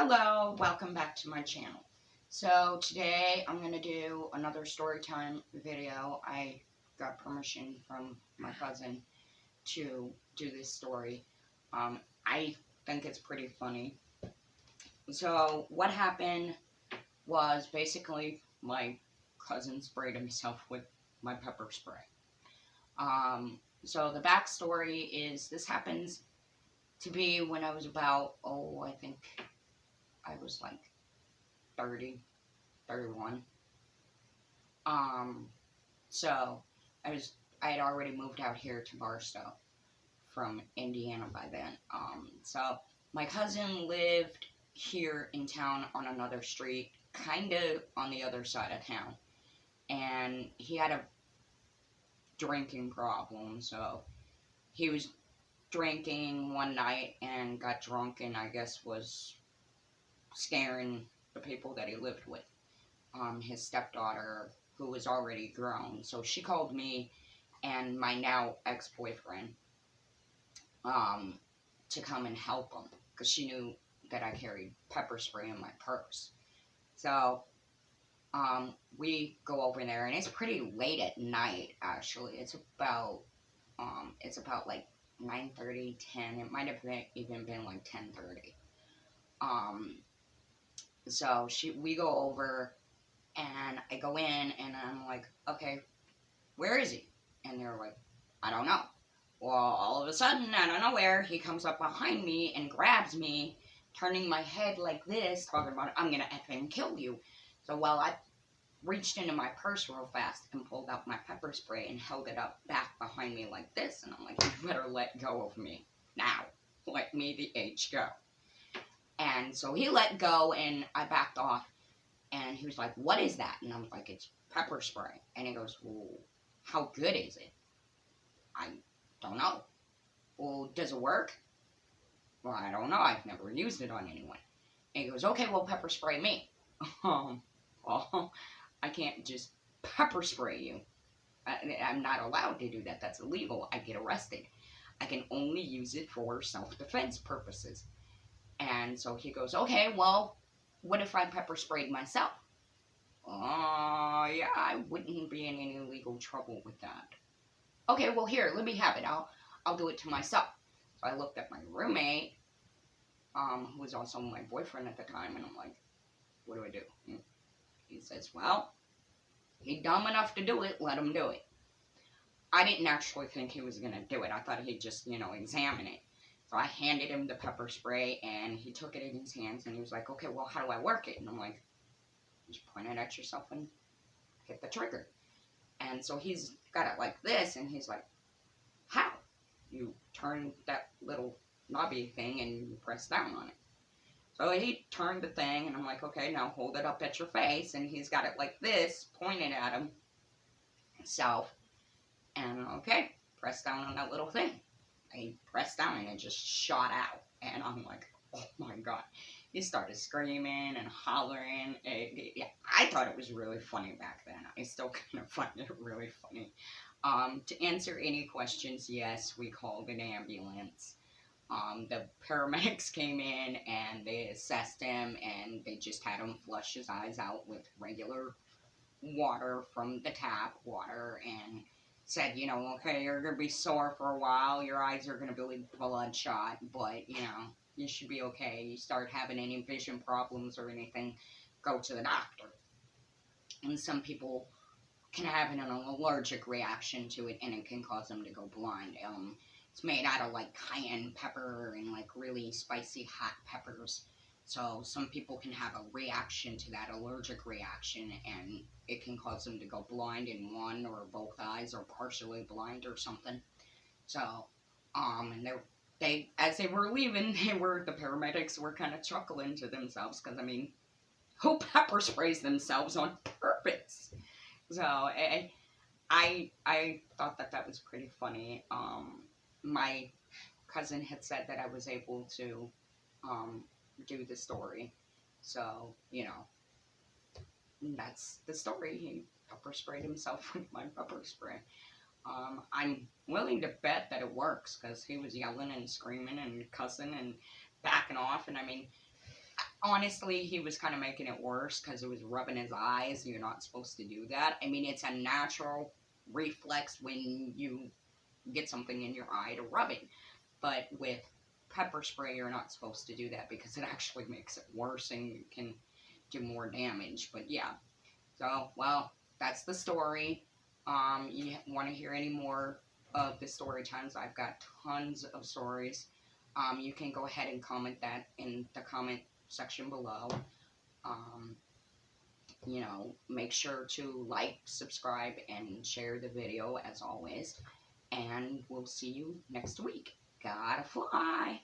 Hello, welcome back to my channel. So today I'm going to do another story time video. I got permission from my cousin to do this story. I think it's pretty funny. So what happened was basically my cousin sprayed himself with my pepper spray. So the backstory is this happens to be when I was about, I think I was like 30, 31. So I had already moved out here to Barstow from Indiana by then. So my cousin lived here in town on another street, kind of on the other side of town. And he had a drinking problem, so he was drinking one night and got drunk and I guess was scaring the people that he lived with. His stepdaughter, who was already grown. So she called me and my now ex-boyfriend to come and help him because she knew that I carried pepper spray in my purse. So we go over there and it's pretty late at night. Actually, it's about like 9:30, 10. It might have even been like 10:30. So we go over. And I go in and I'm like, okay, where is he? And they're like, I don't know. Well, all of a sudden, out of nowhere, he comes up behind me and grabs me, turning my head like this, talking about, I'm going to effing kill you. So while I reached into my purse real fast and pulled out my pepper spray and held it up back behind me like this. And I'm like, you better let go of me now. Let me the H go. And so he let go and I backed off. And he was like, what is that? And I was like, it's pepper spray. And he goes, well, how good is it? I don't know. Well, does it work? Well, I don't know. I've never used it on anyone. And he goes, okay, well, pepper spray me. Well, I can't just pepper spray you. I'm not allowed to do that. That's illegal. I get arrested. I can only use it for self-defense purposes. And so he goes, okay, well, what if I pepper sprayed myself? Yeah, I wouldn't be in any legal trouble with that. Okay, well here, let me have it. I'll do it to myself. So I looked at my roommate, who was also my boyfriend at the time, and I'm like, what do I do? And he says, well, he's dumb enough to do it, let him do it. I didn't actually think he was going to do it. I thought he'd just, examine it. So I handed him the pepper spray, and he took it in his hands, and he was like, okay, well, how do I work it? And I'm like, just point it at yourself and hit the trigger. And so he's got it like this, and he's like, how? You turn that little knobby thing, and you press down on it. So he turned the thing, and I'm like, okay, now hold it up at your face, and he's got it like this, pointed at himself, and okay, press down on that little thing. I pressed down and it just shot out. And I'm like, oh my God. He started screaming and hollering. I thought it was really funny back then. I still kind of find it really funny. To answer any questions, yes, we called an ambulance. The paramedics came in and they assessed him and they just had him flush his eyes out with regular water from the tap water and said, okay, you're going to be sore for a while, your eyes are going to be bloodshot, but, you should be okay. You start having any vision problems or anything, go to the doctor. And some people can have an allergic reaction to it, and it can cause them to go blind. It's made out of, like, cayenne pepper and, like, really spicy hot peppers. So some people can have a reaction to that allergic reaction, and it can cause them to go blind in one or both eyes, or partially blind or something. So, and as they were leaving, the paramedics were kind of chuckling to themselves, because, who pepper sprays themselves on purpose? So, I thought that was pretty funny. My cousin had said that I was able to, do the story. So, that's the story. He pepper sprayed himself with my pepper spray. I'm willing to bet that it works because he was yelling and screaming and cussing and backing off. And honestly, he was kind of making it worse because it was rubbing his eyes. You're not supposed to do that. I mean, it's a natural reflex when you get something in your eye to rub it. But with pepper spray, you're not supposed to do that because it actually makes it worse and can do more damage. But yeah, so, well, that's the story. You want to hear any more of the story times? I've got tons of stories. You can go ahead and comment that in the comment section below. Um, make sure to like, subscribe, and share the video as always. And we'll see you next week. Gotta fly.